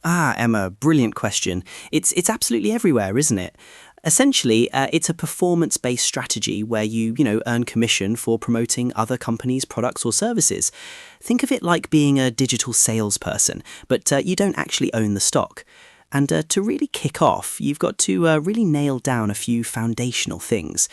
Emma, brilliant question. It's absolutely everywhere, isn't it? Essentially, it's a performance-based strategy where you earn commission for promoting other companies' products or services. Think of it like being a digital salesperson, but you don't actually own the stock. And to really kick off, you've got to really nail down a few foundational things.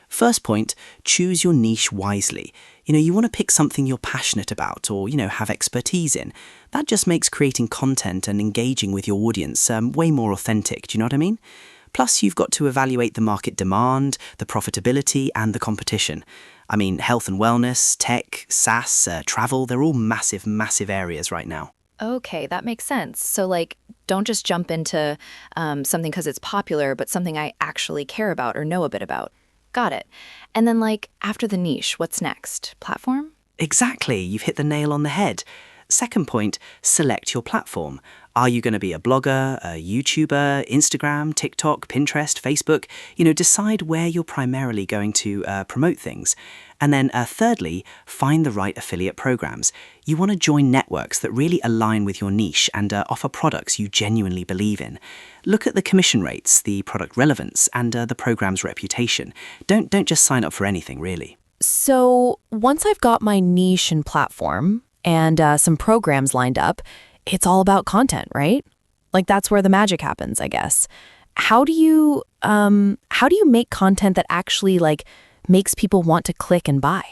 First point, choose your niche wisely. You want to pick something you're passionate about or have expertise in. That just makes creating content and engaging with your audience way more authentic, do you know what I mean? Plus, you've got to evaluate the market demand, the profitability, and the competition. I mean, health and wellness, tech, SaaS, travel, they're all massive, massive areas right now. Okay, that makes sense. So, like, don't just jump into something because it's popular, but something I actually care about or know a bit about. Got it. And then, like, after the niche, what's next? Platform? Exactly, you've hit the nail on the head. Second point, select your platform. Are you going to be a blogger, a YouTuber, Instagram, TikTok, Pinterest, Facebook? Decide where you're primarily going to promote things. And then thirdly, find the right affiliate programs. You want to join networks that really align with your niche and offer products you genuinely believe in. Look at the commission rates, the product relevance, and the program's reputation. Don't just sign up for anything, really. So once I've got my niche and platform and some programs lined up, it's all about content, right? Like that's where the magic happens, I guess. How do you make content that actually makes people want to click and buy?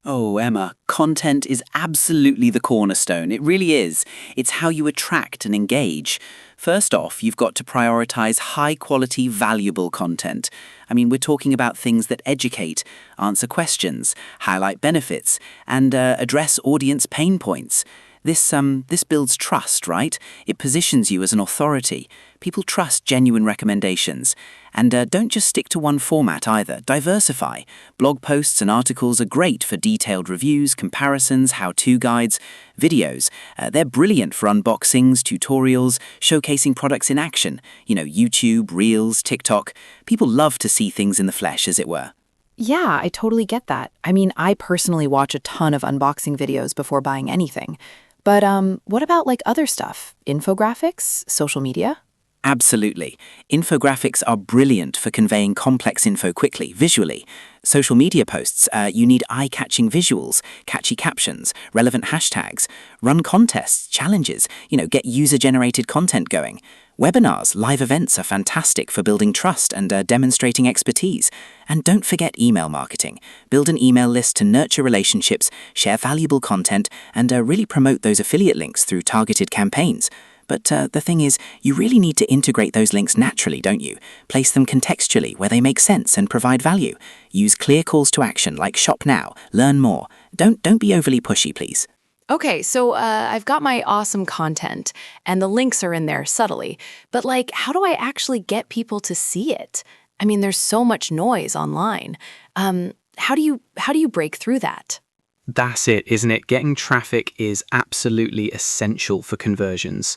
Oh, Emma, content is absolutely the cornerstone. It really is. It's how you attract and engage. First off, you've got to prioritize high-quality, valuable content. I mean, we're talking about things that educate, answer questions, highlight benefits, and address audience pain points. This builds trust, right? It positions you as an authority. People trust genuine recommendations. And don't just stick to one format either. Diversify. Blog posts and articles are great for detailed reviews, comparisons, how-to guides, videos. They're brilliant for unboxings, tutorials, showcasing products in action. YouTube, Reels, TikTok. People love to see things in the flesh, as it were. Yeah, I totally get that. I mean, I personally watch a ton of unboxing videos before buying anything. But what about other stuff? Infographics? Social media? Absolutely. Infographics are brilliant for conveying complex info quickly, visually. Social media posts, you need eye-catching visuals, catchy captions, relevant hashtags, run contests, challenges, get user-generated content going. Webinars, live events are fantastic for building trust and demonstrating expertise. And don't forget email marketing. Build an email list to nurture relationships, share valuable content, and really promote those affiliate links through targeted campaigns. But the thing is, you really need to integrate those links naturally, don't you? Place them contextually where they make sense and provide value. Use clear calls to action like shop now, learn more. Don't be overly pushy, please. Okay, so I've got my awesome content, and the links are in there subtly. But how do I actually get people to see it? I mean, there's so much noise online. How do you break through that? That's it, isn't it? Getting traffic is absolutely essential for conversions.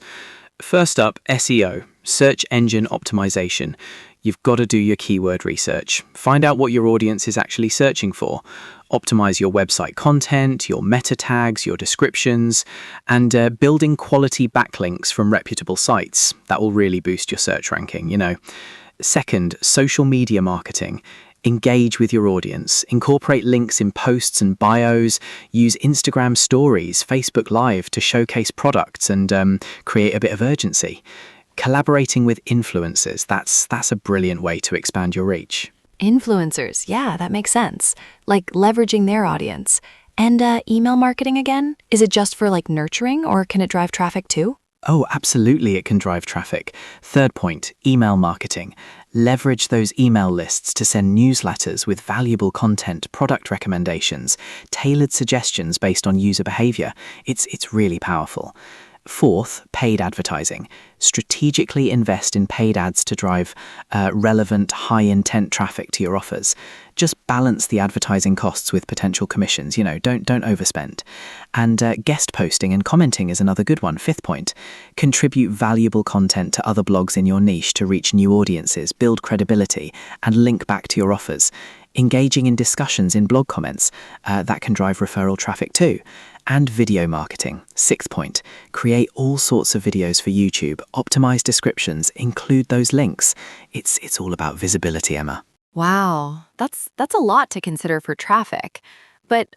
First up, SEO, search engine optimization. You've got to do your keyword research. Find out what your audience is actually searching for. Optimize your website content, your meta tags, your descriptions, and building quality backlinks from reputable sites. That will really boost your search ranking, Second, social media marketing. Engage with your audience. Incorporate links in posts and bios. Use Instagram stories, Facebook Live to showcase products and create a bit of urgency. Collaborating with influencers, that's a brilliant way to expand your reach. Influencers, yeah, that makes sense. Leveraging their audience. And email marketing again? Is it just for nurturing or can it drive traffic too? Oh, absolutely, it can drive traffic. Third point, email marketing. Leverage those email lists to send newsletters with valuable content, product recommendations, tailored suggestions based on user behavior. It's really powerful. Fourth, paid advertising. Strategically invest in paid ads to drive relevant, high-intent traffic to your offers. Just balance the advertising costs with potential commissions. Don't overspend. And guest posting and commenting is another good one. Fifth point, contribute valuable content to other blogs in your niche to reach new audiences, build credibility, and link back to your offers. Engaging in discussions in blog comments, that can drive referral traffic too. And video marketing. 6th point, create all sorts of videos for YouTube, optimize descriptions, include those links. It's all about visibility, Emma. Wow, that's a lot to consider for traffic. But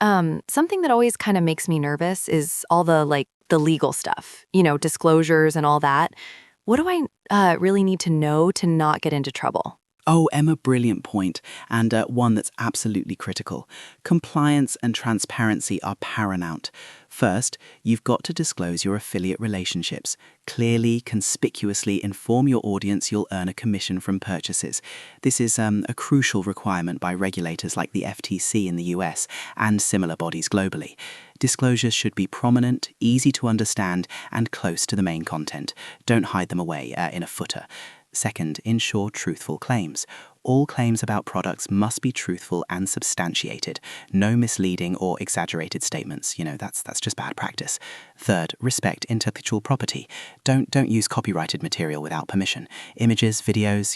something that always kind of makes me nervous is all the legal stuff, disclosures and all that. What do I really need to know to not get into trouble? Oh, Emma, brilliant point, and one that's absolutely critical. Compliance and transparency are paramount. First, you've got to disclose your affiliate relationships. Clearly, conspicuously inform your audience you'll earn a commission from purchases. This is a crucial requirement by regulators like the FTC in the US and similar bodies globally. Disclosures should be prominent, easy to understand, and close to the main content. Don't hide them away in a footer. Second, ensure truthful claims. All claims about products must be truthful and substantiated. No misleading or exaggerated statements. That's just bad practice. Third, respect intellectual property. Don't use copyrighted material without permission. Images, videos,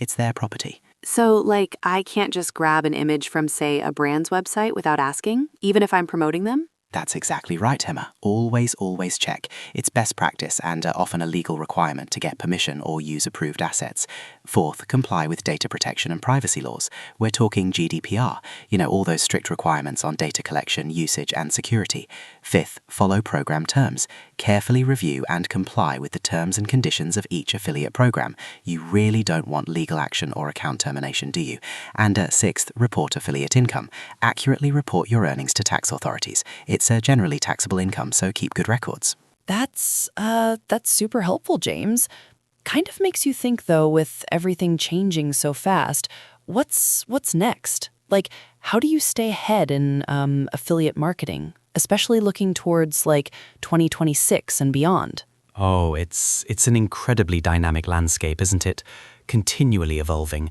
it's their property. So, I can't just grab an image from, say, a brand's website without asking, even if I'm promoting them? That's exactly right, Emma. Always check. It's best practice and often a legal requirement to get permission or use approved assets. Fourth, comply with data protection and privacy laws. We're talking GDPR, all those strict requirements on data collection, usage, and security. Fifth, follow program terms. Carefully review and comply with the terms and conditions of each affiliate program. You really don't want legal action or account termination, do you? And sixth, report affiliate income. Accurately report your earnings to tax authorities. It's generally taxable income, so keep good records. That's super helpful, James. Kind of makes you think, though, with everything changing so fast, what's next? How do you stay ahead in affiliate marketing, especially looking towards 2026 and beyond? Oh, it's an incredibly dynamic landscape, isn't it? Continually evolving.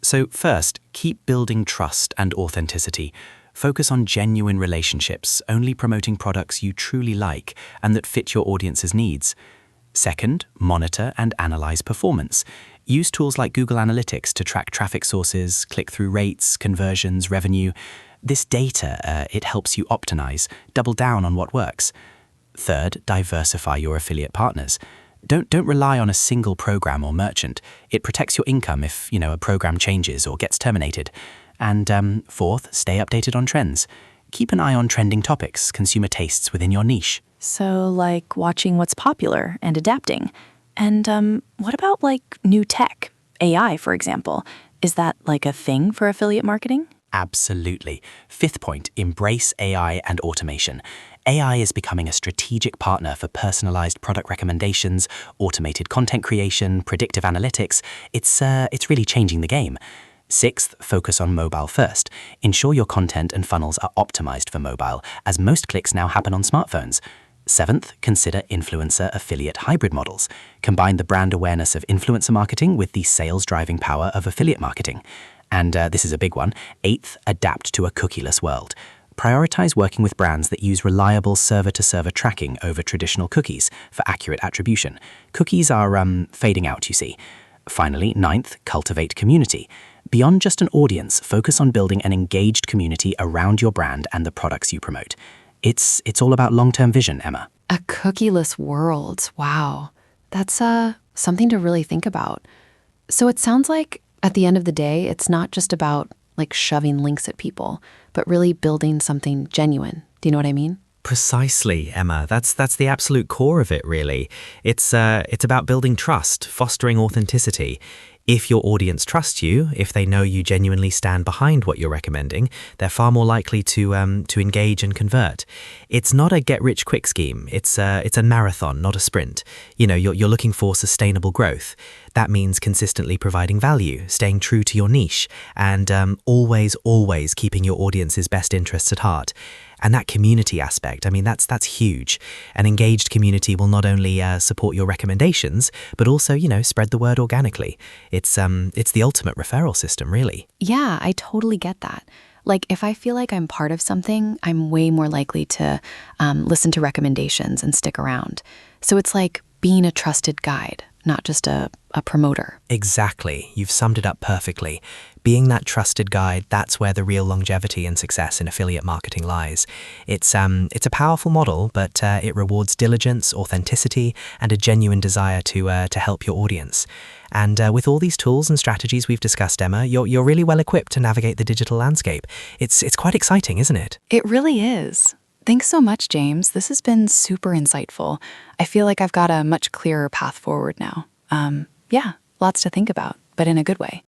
So first, keep building trust and authenticity. Focus on genuine relationships, only promoting products you truly like and that fit your audience's needs. Second, monitor and analyze performance. Use tools like Google Analytics to track traffic sources, click-through rates, conversions, revenue. This data, it helps you optimize, double down on what works. Third, diversify your affiliate partners. Don't rely on a single program or merchant. It protects your income if, a program changes or gets terminated. And fourth, stay updated on trends. Keep an eye on trending topics, consumer tastes within your niche. So, watching what's popular and adapting. And what about new tech, AI, for example? Is that a thing for affiliate marketing? Absolutely. Fifth point, embrace AI and automation. AI is becoming a strategic partner for personalized product recommendations, automated content creation, predictive analytics. It's really changing the game. Sixth, focus on mobile first. Ensure your content and funnels are optimized for mobile, as most clicks now happen on smartphones. Seventh, consider influencer affiliate hybrid models. Combine the brand awareness of influencer marketing with the sales-driving power of affiliate marketing. And this is a big one. Eighth, adapt to a cookieless world. Prioritize working with brands that use reliable server-to-server tracking over traditional cookies for accurate attribution. Cookies are fading out, you see. Finally, ninth, cultivate community. Beyond just an audience, focus on building an engaged community around your brand and the products you promote. It's all about long-term vision, Emma. A cookieless world. Wow. That's something to really think about. So it sounds like at the end of the day, it's not just about shoving links at people, but really building something genuine. Do you know what I mean? Precisely, Emma. That's the absolute core of it, really. It's about building trust, fostering authenticity. If your audience trusts you, if they know you genuinely stand behind what you're recommending, they're far more likely to engage and convert. It's not a get-rich-quick scheme. It's a marathon, not a sprint. You're looking for sustainable growth. That means consistently providing value, staying true to your niche, and always keeping your audience's best interests at heart. And that community aspect, that's huge. An engaged community will not only support your recommendations, but also, spread the word organically. It's the ultimate referral system, really. Yeah, I totally get that. If I feel like I'm part of something, I'm way more likely to listen to recommendations and stick around. So it's like being a trusted guide, not just a promoter. Exactly. You've summed it up perfectly. Being that trusted guide, that's where the real longevity and success in affiliate marketing lies. It's a powerful model, but it rewards diligence, authenticity, and a genuine desire to help your audience. And with all these tools and strategies we've discussed, Emma, you're really well equipped to navigate the digital landscape. It's quite exciting, isn't it? It really is. Thanks so much, James. This has been super insightful. I feel like I've got a much clearer path forward now. Yeah, lots to think about, but in a good way.